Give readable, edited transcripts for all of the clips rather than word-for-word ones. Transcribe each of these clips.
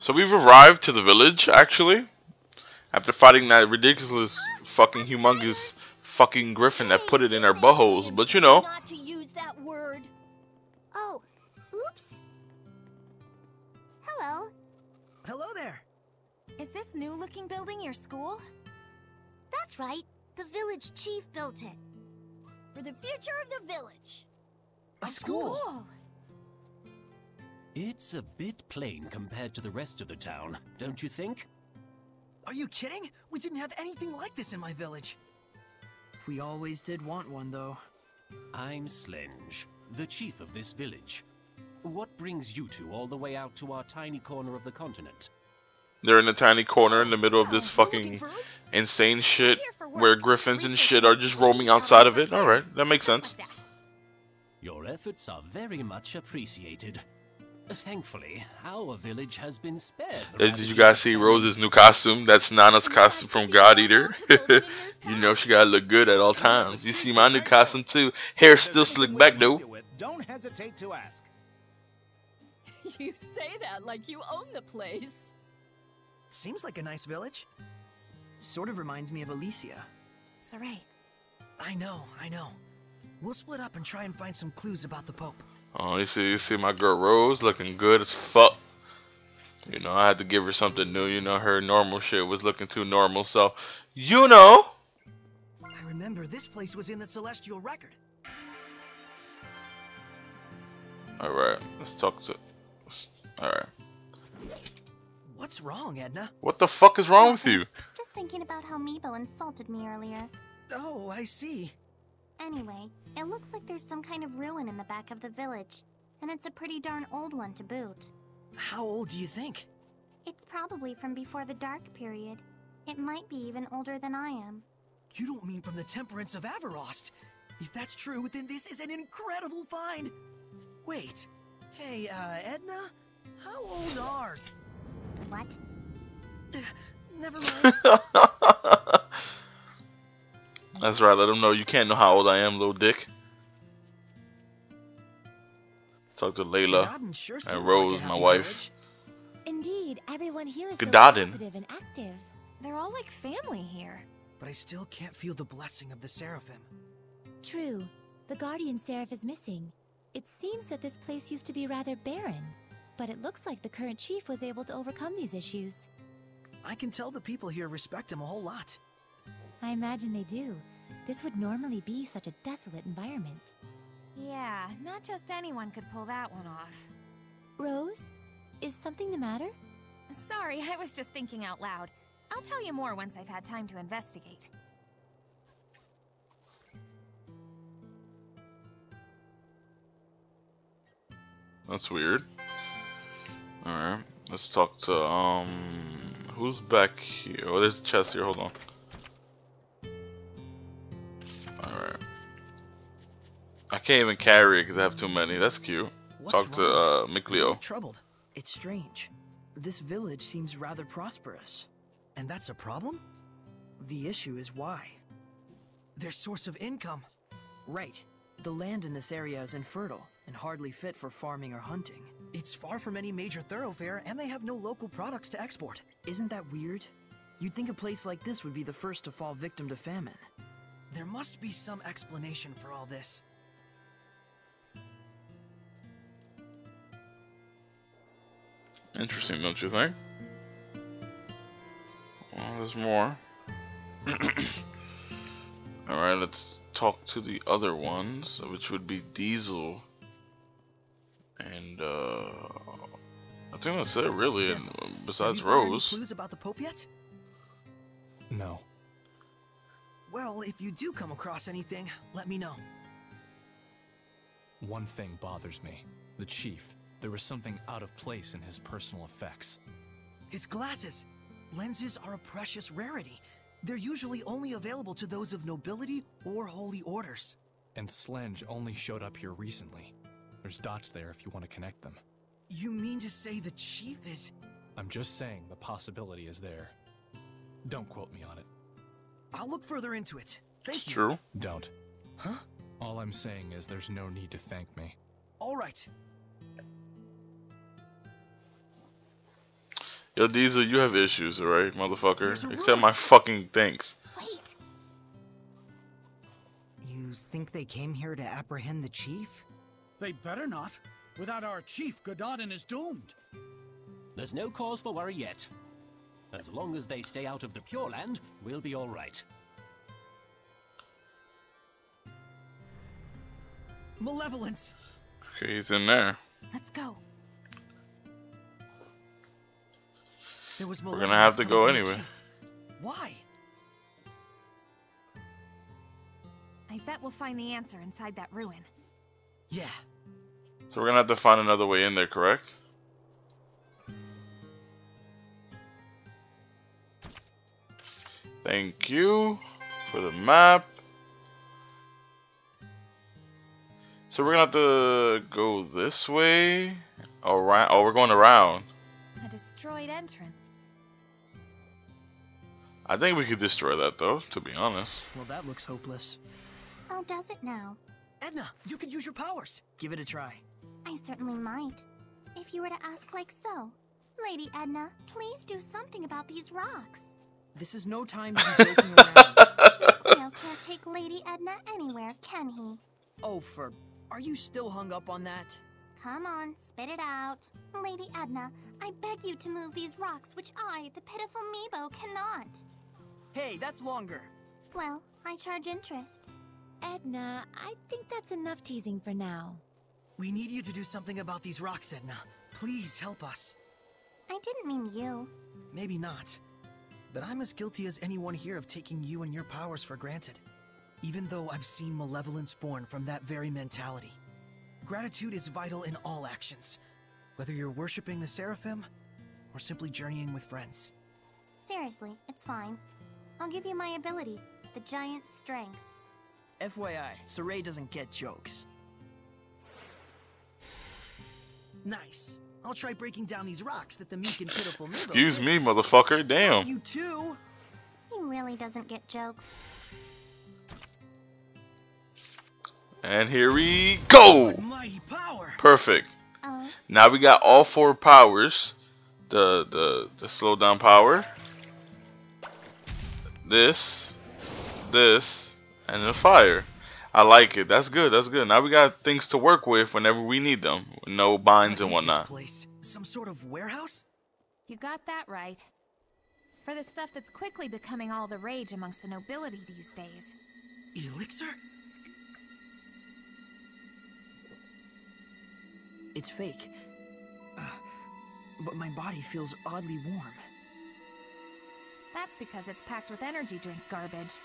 So we've arrived to the village, actually, after fighting that ridiculous, fucking humongous, fucking griffin that put it in our buttholes. But you know. Not to use that word. Oh, oops. Hello. Hello there. Is this new-looking building your school? That's right. The village chief built it. For the future of the village. A school? It's a bit plain compared to the rest of the town, don't you think? Are you kidding? We didn't have anything like this in my village. We always did want one, though. I'm Slenge, the chief of this village. What brings you two all the way out to our tiny corner of the continent? They're in a tiny corner in the middle of this fucking insane shit where griffins and shit are just roaming outside of it. Alright, that makes sense. Your efforts are very much appreciated. Thankfully, our village has been spared. Did you guys see Rose's new costume? That's Nana's costume from God Eater. You know she gotta look good at all times. You see my new costume too. Hair still slicked back though. Don't hesitate to ask. You say that like you own the place. Seems like a nice village. Sort of reminds me of Alicia. Saray. I know. We'll split up and try and find some clues about the Pope. Oh, you see my girl Rose looking good as fuck. You know, I had to give her something new. You know, her normal shit was looking too normal. So, you know. I remember this place was in the Celestial Record. Alright, let's talk to... Alright. What's wrong, Edna? What the fuck is wrong with you? Just thinking about how Meebo insulted me earlier. Oh, I see. Anyway, it looks like there's some kind of ruin in the back of the village. And it's a pretty darn old one to boot. How old do you think? It's probably from before the Dark Period. It might be even older than I am. You don't mean from the Temperance of Averost. If that's true, then this is an incredible find. Wait. Hey, Edna? How old are... What? Never mind. That's right, let them know you can't know how old I am, little dick. Talk to Layla Sure and Rose, like my wife. Village. Indeed, everyone here is Gadadin. so positive and active. They're all like family here. But I still can't feel the blessing of the Seraphim. True. The Guardian Seraph is missing. It seems that this place used to be rather barren, but it looks like the current chief was able to overcome these issues. I can tell the people here respect him a whole lot. I imagine they do. This would normally be such a desolate environment. Yeah, not just anyone could pull that one off. Rose? Is something the matter? Sorry, I was just thinking out loud. I'll tell you more once I've had time to investigate. That's weird. Alright, let's talk to, who's back here? Oh, there's a chest here, hold on. Alright. I can't even carry it because I have too many. That's cute. Talk to, Mikleo. Troubled. It's strange. This village seems rather prosperous. And that's a problem? The issue is why. Their source of income. Right. The land in this area is infertile and hardly fit for farming or hunting. It's far from any major thoroughfare, and they have no local products to export. Isn't that weird? You'd think a place like this would be the first to fall victim to famine. There must be some explanation for all this. Interesting, don't you think? Well, there's more. Alright, let's talk to the other ones, which would be Diesel. And, I think that's it, really, and, besides have you found any Rose. clues about the Pope yet? No. Well, if you do come across anything, let me know. One thing bothers me. The chief. There was something out of place in his personal effects. His glasses. Lenses are a precious rarity. They're usually only available to those of nobility or holy orders. And Slenge only showed up here recently. There's dots there if you want to connect them. You mean to say the chief is... I'm just saying the possibility is there. Don't quote me on it. I'll look further into it. Thank you. True. Don't. Huh? All I'm saying is there's no need to thank me. All right. Yo, Diesel, you have issues, alright, There's a motherfucker? Accept ruin. my fucking thanks. Wait! You think they came here to apprehend the chief? They better not. Without our chief, Gododin is doomed. There's no cause for worry yet. As long as they stay out of the Pure Land, we'll be all right. Malevolence! Okay, he's in there. Let's go. There was We're malevolence gonna have to coming go from the anyway. chief. Why? I bet we'll find the answer inside that ruin. Yeah. So we're gonna have to find another way in there, correct? Thank you for the map. So we're gonna have to go this way. Around. Oh, we're going around. A destroyed entrance. I think we could destroy that though, to be honest. Well, that looks hopeless. Oh, does it now? Edna, you could use your powers. Give it a try. I certainly might. If you were to ask like so. Lady Edna, please do something about these rocks. This is no time to be joking around. Cleo can't take Lady Edna anywhere, can he? Oh, are you still hung up on that? Come on, spit it out. Lady Edna, I beg you to move these rocks which I, the pitiful Meebo, cannot. Hey, that's longer. Well, I charge interest. Edna, I think that's enough teasing for now. We need you to do something about these rocks, Edna. Please help us. I didn't mean you. Maybe not. But I'm as guilty as anyone here of taking you and your powers for granted. Even though I've seen malevolence born from that very mentality. Gratitude is vital in all actions. Whether you're worshipping the Seraphim, or simply journeying with friends. Seriously, it's fine. I'll give you my ability, the giant strength. FYI, Saray doesn't get jokes. Nice. I'll try breaking down these rocks that the meek and pitiful Meebo Excuse me, hits. motherfucker. Damn. You too? He really doesn't get jokes. And here we go. What mighty power! Perfect. Oh, Now we got all 4 powers. The slow down power. This, and the fire. I like it. That's good. That's good. Now we got things to work with whenever we need them. No binds and What is this whatnot. place? Some sort of warehouse? you got that right. For the stuff that's quickly becoming all the rage amongst the nobility these days. Elixir? It's fake. But my body feels oddly warm. That's because it's packed with energy drink garbage.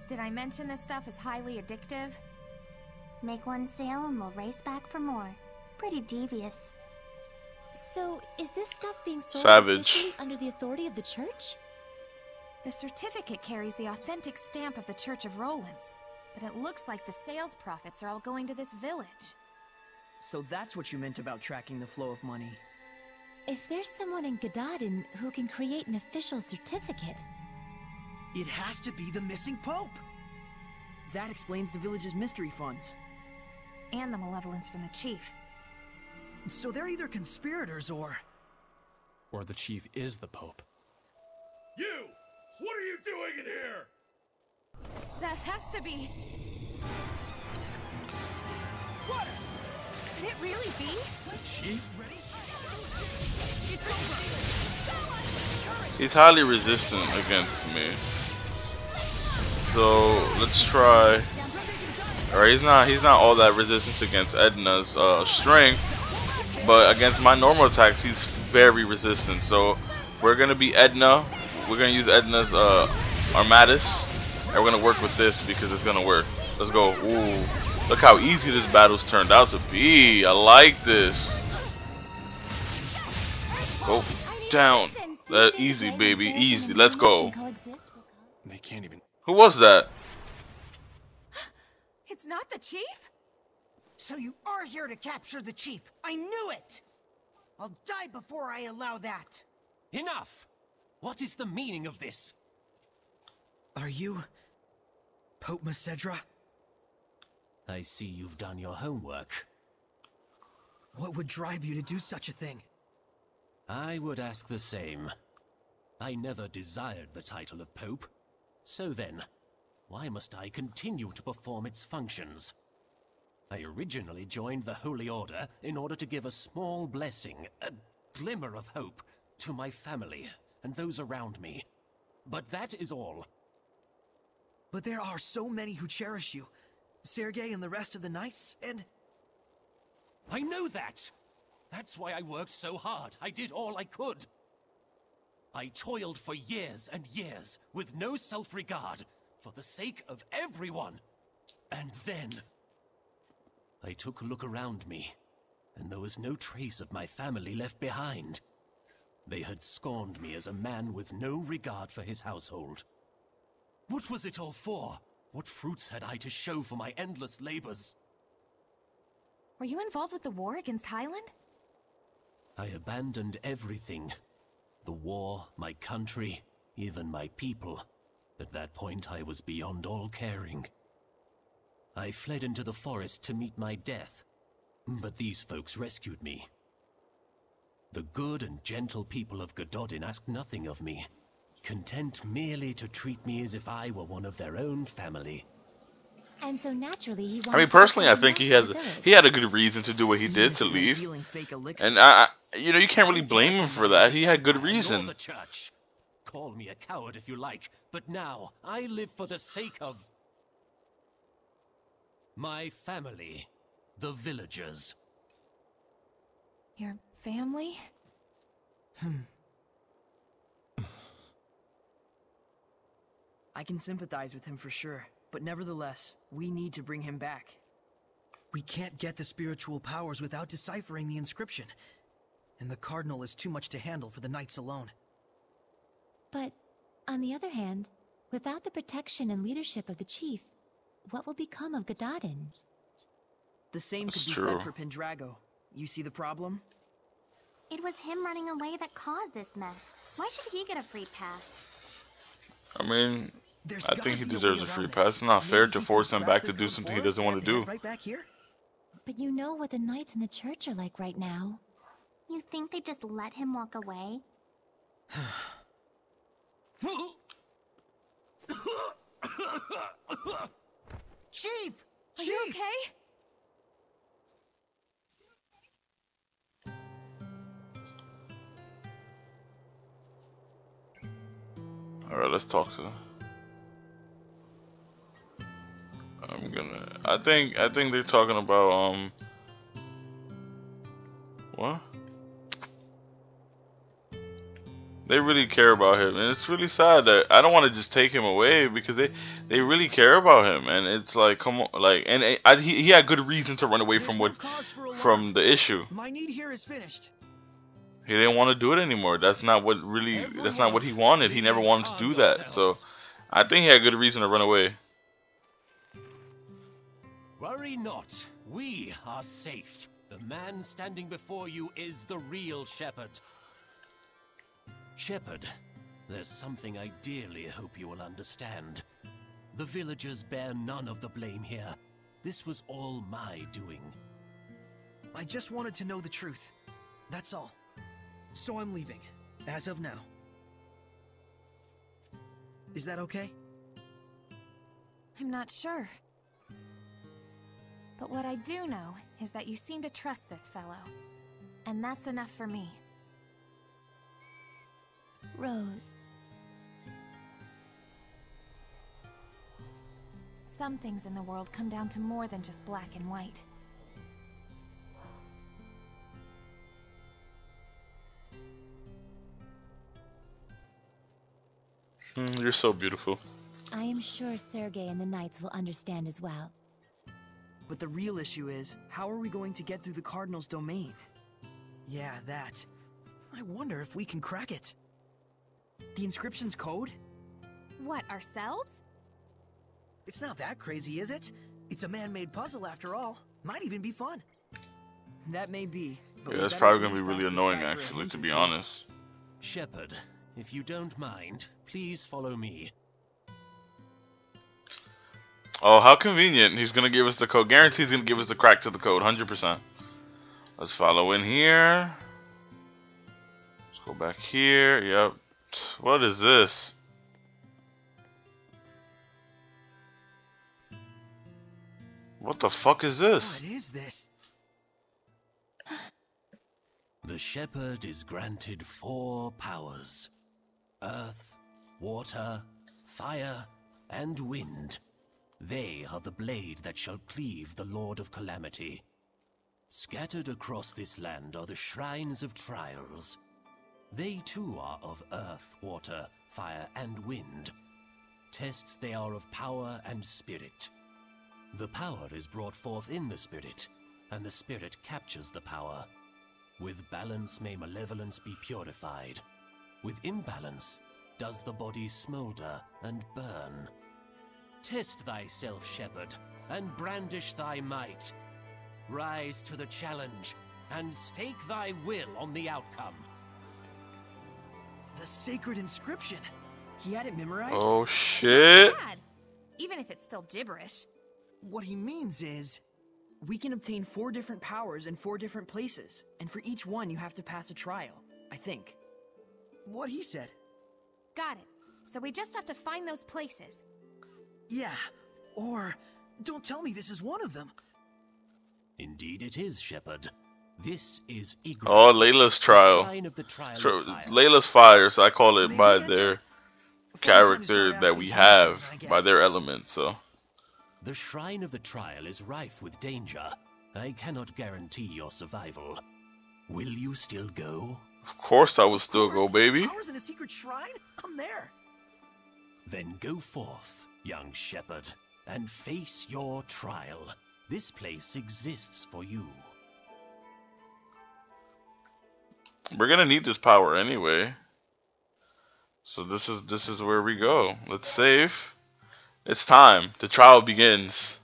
Did I mention this stuff is highly addictive? Make one sale and we'll race back for more. Pretty devious. So, is this stuff being sold Savage. officially under the authority of the church? The certificate carries the authentic stamp of the Church of Rollins, but it looks like the sales profits are all going to this village. So that's what you meant about tracking the flow of money. If there's someone in Gododin who can create an official certificate, It has to be the missing Pope! That explains the village's mystery funds. And the malevolence from the chief. So they're either conspirators or the chief is the Pope. You! What are you doing in here? That has to be... What? Could it really be? Chief? ready? It's over! He's highly resistant against me. So let's try. Alright, he's not all that resistant against Edna's strength, but against my normal attacks he's very resistant. So we're gonna be Edna. We're gonna use Edna's Armatus, and we're gonna work with this because it's gonna work. Let's go. Ooh, look how easy this battle's turned out to be. I like this. Go down. Easy, baby, easy. Let's go. They can't even. Who was that? It's not the chief? So you are here to capture the chief. I knew it! I'll die before I allow that. Enough! What is the meaning of this? Are you Pope Macedra? I see you've done your homework. What would drive you to do such a thing? I would ask the same. I never desired the title of Pope. So then, why must I continue to perform its functions? I originally joined the Holy Order in order to give a small blessing, a glimmer of hope, to my family and those around me. But that is all. But there are so many who cherish you. Sergei and the rest of the Knights, and... I know that! That's why I worked so hard. I did all I could. I toiled for years and years, with no self-regard, for the sake of everyone. And then... I took a look around me, and there was no trace of my family left behind. They had scorned me as a man with no regard for his household. What was it all for? What fruits had I to show for my endless labors? Were you involved with the war against Highland? I abandoned everything. The war, my country, even my people. At that point, I was beyond all caring. I fled into the forest to meet my death, but these folks rescued me. The good and gentle people of Gododin asked nothing of me, content merely to treat me as if I were one of their own family. And so naturally he wanted I mean, personally, I think he had a good reason to do what he did to leave. And you know, you can't really blame him for that. He had good reason. The church. Call me a coward if you like, but now I live for the sake of my family, the villagers. Your family? I can sympathize with him for sure, but nevertheless, we need to bring him back. We can't get the spiritual powers without deciphering the inscription. And the Cardinal is too much to handle for the Knights alone. But, on the other hand, without the protection and leadership of the Chief, what will become of Gododin? The same That's could be true. said for Pendrago. You see the problem? It was him running away that caused this mess. Why should he get a free pass? I mean, There's I gotta think he be a deserves way a free around pass. this. It's not fair Maybe to he force could him crack back the to do code something for he doesn't us want to and do. head right back here? But you know what the Knights in the church are like right now. You think they just let him walk away? Chief! Are you okay? Alright, let's talk to them. I think they're talking about what? They really care about him, and it's really sad that I don't want to just take him away because they really care about him, and it's like, come on, like, and he had good reason to run away from the issue. My need here is finished. He didn't want to do it anymore. That's not what he wanted. He never wanted to do that. So I think he had good reason to run away. Worry not. We are safe. The man standing before you is the real shepherd. Shepherd, there's something I dearly hope you will understand. The villagers bear none of the blame here. This was all my doing. I just wanted to know the truth. That's all. So I'm leaving, as of now. Is that okay? I'm not sure. But what I do know is that you seem to trust this fellow. And that's enough for me. Rose. Some things in the world come down to more than just black and white. You're so beautiful. I am sure Sergei and the Knights will understand as well. But the real issue is, how are we going to get through the Cardinal's domain? Yeah, that. I wonder if we can crack it. The inscription's code? What, ourselves? It's not that crazy, is it? It's a man-made puzzle after all. Might even be fun. That may be. But Yeah, we that's better probably at gonna be least really ask this annoying, guy for a actually, hint to or be two. honest. Shepherd, if you don't mind, please follow me. Oh, how convenient. He's gonna give us the code. Guarantees he's gonna give us the crack to the code, 100%. Let's follow in here. Go back here. Yep. What is this? What the fuck is this? What is this? The shepherd is granted 4 powers: earth, water, fire, and wind. They are the blade that shall cleave the Lord of Calamity. Scattered across this land are the shrines of trials. They too are of earth, water, fire, and wind. Tests they are of power and spirit. The power is brought forth in the spirit, and the spirit captures the power. With balance may malevolence be purified. With imbalance does the body smolder and burn. Test thyself, shepherd, and brandish thy might. Rise to the challenge, and stake thy will on the outcome. The sacred inscription. He had it memorized? Oh shit. Bad. Even if it's still gibberish. What he means is... We can obtain 4 different powers in 4 different places, and for each one you have to pass a trial, I think. what he said. Got it. So we just have to find those places. Yeah, or don't tell me this is one of them. Indeed it is, Shepherd. This is Igor. Oh, Layla's trial. Layla's fire, so I call it by their character that we have, by their element, so. The Shrine of the Trial is rife with danger. I cannot guarantee your survival. Will you still go? Of course I will still go, baby. Powers in a secret shrine? I'm there. Then go forth, young shepherd, and face your trial. This place exists for you. We're gonna need this power anyway. So this is where we go. Let's save. It's time. The trial begins.